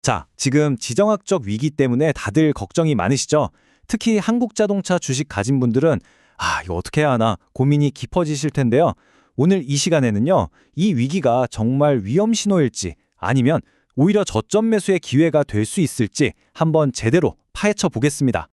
자, 지금 지정학적 위기 때문에 다들 걱정이 많으시죠? 특히 한국자동차 주식 가진 분들은 이거 어떻게 해야 하나 고민이 깊어지실 텐데요. 오늘 이 시간에는요, 이 위기가 정말 위험 신호일지 아니면 오히려 저점 매수의 기회가 될 수 있을지 한번 제대로 파헤쳐 보겠습니다.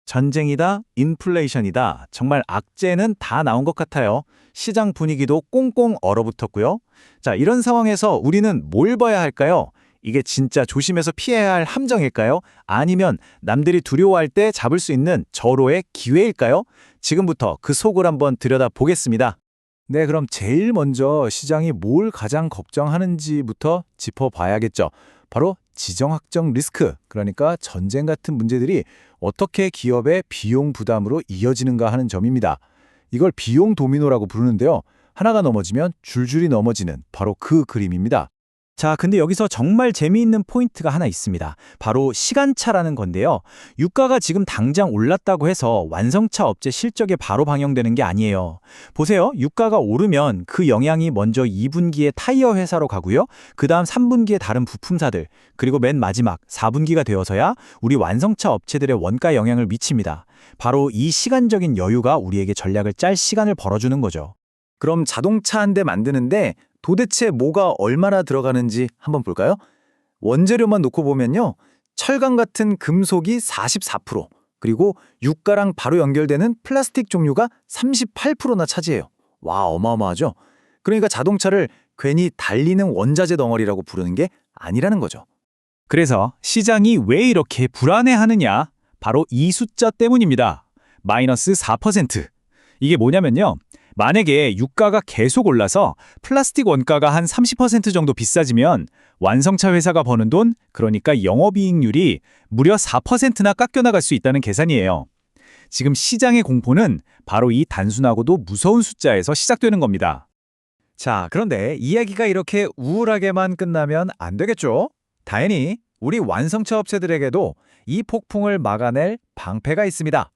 전쟁이다, 인플레이션이다. 정말 악재는 다 나온 것 같아요. 시장 분위기도 꽁꽁 얼어붙었고요. 자, 이런 상황에서 우리는 뭘 봐야 할까요? 이게 진짜 조심해서 피해야 할 함정일까요? 아니면 남들이 두려워할 때 잡을 수 있는 절호의 기회일까요? 지금부터 그 속을 한번 들여다보겠습니다. 네, 그럼 제일 먼저 시장이 뭘 가장 걱정하는지부터 짚어봐야겠죠. 바로 지정학적 리스크, 그러니까 전쟁 같은 문제들이 어떻게 기업의 비용 부담으로 이어지는가 하는 점입니다. 이걸 비용 도미노라고 부르는데요. 하나가 넘어지면 줄줄이 넘어지는 바로 그 그림입니다. 자, 근데 여기서 정말 재미있는 포인트가 하나 있습니다. 바로 시간차라는 건데요. 유가가 지금 당장 올랐다고 해서 완성차 업체 실적에 바로 반영되는 게 아니에요. 보세요. 유가가 오르면 그 영향이 먼저 2분기에 타이어 회사로 가고요. 그 다음 3분기에 다른 부품사들, 그리고 맨 마지막 4분기가 되어서야 우리 완성차 업체들의 원가 영향을 미칩니다. 바로 이 시간적인 여유가 우리에게 전략을 짤 시간을 벌어주는 거죠. 그럼 자동차 한 대 만드는데 도대체 뭐가 얼마나 들어가는지 한번 볼까요? 원재료만 놓고 보면요. 철강 같은 금속이 44%, 그리고 유가랑 바로 연결되는 플라스틱 종류가 38%나 차지해요. 와, 어마어마하죠? 그러니까 자동차를 괜히 달리는 원자재 덩어리라고 부르는 게 아니라는 거죠. 그래서 시장이 왜 이렇게 불안해하느냐? 바로 이 숫자 때문입니다. 마이너스 4%. 이게 뭐냐면요. 만약에 유가가 계속 올라서 플라스틱 원가가 한 30% 정도 비싸지면 완성차 회사가 버는 돈, 그러니까 영업이익률이 무려 4%나 깎여나갈 수 있다는 계산이에요. 지금 시장의 공포는 바로 이 단순하고도 무서운 숫자에서 시작되는 겁니다. 자, 그런데 이야기가 이렇게 우울하게만 끝나면 안 되겠죠? 다행히 우리 완성차 업체들에게도 이 폭풍을 막아낼 방패가 있습니다.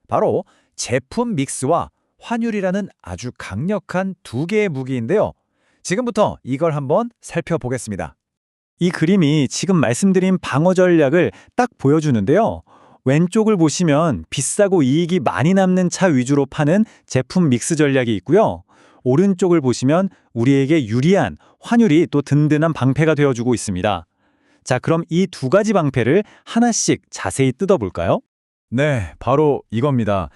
바로 제품 믹스와 환율이라는 아주 강력한 두 개의 무기인데요. 지금부터 이걸 한번 살펴보겠습니다. 이 그림이 지금 말씀드린 방어 전략을 딱 보여주는데요. 왼쪽을 보시면 비싸고 이익이 많이 남는 차 위주로 파는 제품 믹스 전략이 있고요. 오른쪽을 보시면 우리에게 유리한 환율이 또 든든한 방패가 되어주고 있습니다. 자, 그럼 이 두 가지 방패를 하나씩 자세히 뜯어볼까요? 네, 바로 이겁니다.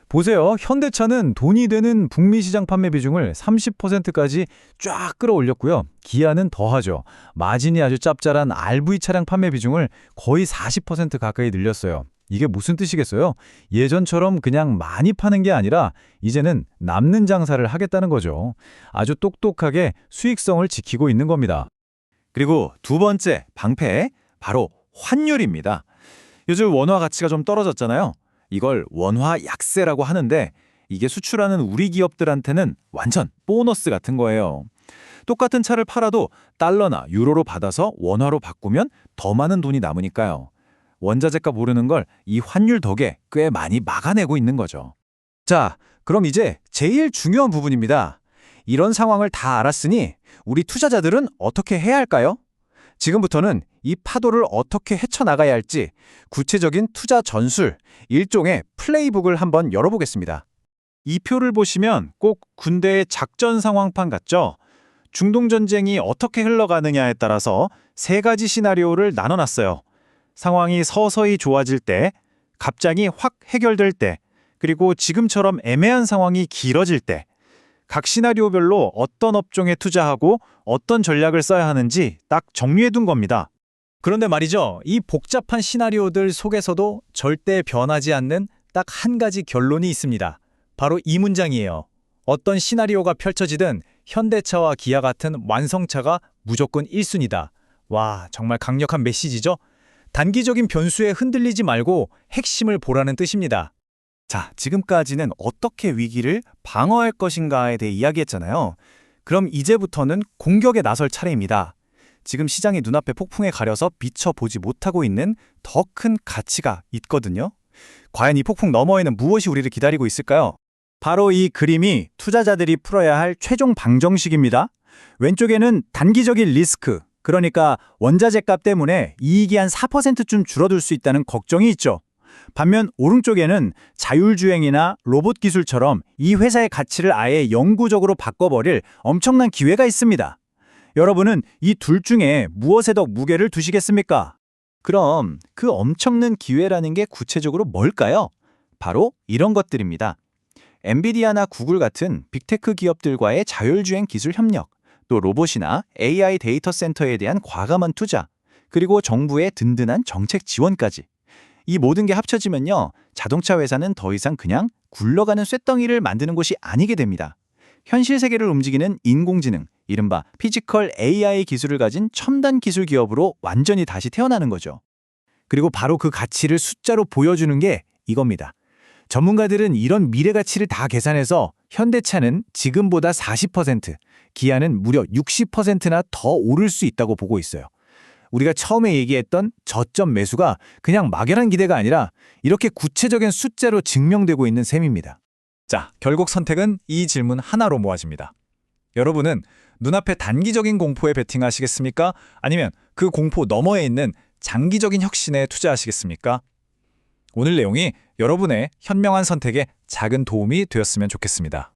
보세요. 현대차는 돈이 되는 북미 시장 판매 비중을 30%까지 쫙 끌어올렸고요. 기아는 더하죠. 마진이 아주 짭짤한 RV 차량 판매 비중을 거의 40% 가까이 늘렸어요. 이게 무슨 뜻이겠어요? 예전처럼 그냥 많이 파는 게 아니라 이제는 남는 장사를 하겠다는 거죠. 아주 똑똑하게 수익성을 지키고 있는 겁니다. 그리고 두 번째 방패, 바로 환율입니다. 요즘 원화 가치가 좀 떨어졌잖아요. 이걸 원화 약세라고 하는데 이게 수출하는 우리 기업들한테는 완전 보너스 같은 거예요. 똑같은 차를 팔아도 달러나 유로로 받아서 원화로 바꾸면 더 많은 돈이 남으니까요. 원자재값 오르는 걸 이 환율 덕에 꽤 많이 막아내고 있는 거죠. 자, 그럼 이제 제일 중요한 부분입니다. 이런 상황을 다 알았으니 우리 투자자들은 어떻게 해야 할까요? 지금부터는 이 파도를 어떻게 헤쳐나가야 할지 구체적인 투자 전술, 일종의 플레이북을 한번 열어보겠습니다. 이 표를 보시면 꼭 군대의 작전 상황판 같죠? 중동전쟁이 어떻게 흘러가느냐에 따라서 세 가지 시나리오를 나눠놨어요. 상황이 서서히 좋아질 때, 갑자기 확 해결될 때, 그리고 지금처럼 애매한 상황이 길어질 때, 각 시나리오별로 어떤 업종에 투자하고 어떤 전략을 써야 하는지 딱 정리해둔 겁니다. 그런데 말이죠. 이 복잡한 시나리오들 속에서도 절대 변하지 않는 딱 한 가지 결론이 있습니다. 바로 이 문장이에요. 어떤 시나리오가 펼쳐지든 현대차와 기아 같은 완성차가 무조건 1순위다. 와, 정말 강력한 메시지죠? 단기적인 변수에 흔들리지 말고 핵심을 보라는 뜻입니다. 자, 지금까지는 어떻게 위기를 방어할 것인가에 대해 이야기했잖아요. 그럼 이제부터는 공격에 나설 차례입니다. 지금 시장이 눈앞에 폭풍에 가려서 미처 보지 못하고 있는 더 큰 가치가 있거든요. 과연 이 폭풍 너머에는 무엇이 우리를 기다리고 있을까요? 바로 이 그림이 투자자들이 풀어야 할 최종 방정식입니다. 왼쪽에는 단기적인 리스크, 그러니까 원자재 값 때문에 이익이 한 4%쯤 줄어들 수 있다는 걱정이 있죠. 반면 오른쪽에는 자율주행이나 로봇 기술처럼 이 회사의 가치를 아예 영구적으로 바꿔버릴 엄청난 기회가 있습니다. 여러분은 이 둘 중에 무엇에 더 무게를 두시겠습니까? 그럼 그 엄청난 기회라는 게 구체적으로 뭘까요? 바로 이런 것들입니다. 엔비디아나 구글 같은 빅테크 기업들과의 자율주행 기술 협력, 또 로봇이나 AI 데이터 센터에 대한 과감한 투자, 그리고 정부의 든든한 정책 지원까지. 이 모든 게 합쳐지면요, 자동차 회사는 더 이상 그냥 굴러가는 쇳덩이를 만드는 곳이 아니게 됩니다. 현실 세계를 움직이는 인공지능, 이른바 피지컬 AI 기술을 가진 첨단 기술 기업으로 완전히 다시 태어나는 거죠. 그리고 바로 그 가치를 숫자로 보여주는 게 이겁니다. 전문가들은 이런 미래 가치를 다 계산해서 현대차는 지금보다 40%, 기아는 무려 60%나 더 오를 수 있다고 보고 있어요. 우리가 처음에 얘기했던 저점 매수가 그냥 막연한 기대가 아니라 이렇게 구체적인 숫자로 증명되고 있는 셈입니다. 자, 결국 선택은 이 질문 하나로 모아집니다. 여러분은 눈앞의 단기적인 공포에 베팅하시겠습니까? 아니면 그 공포 너머에 있는 장기적인 혁신에 투자하시겠습니까? 오늘 내용이 여러분의 현명한 선택에 작은 도움이 되었으면 좋겠습니다.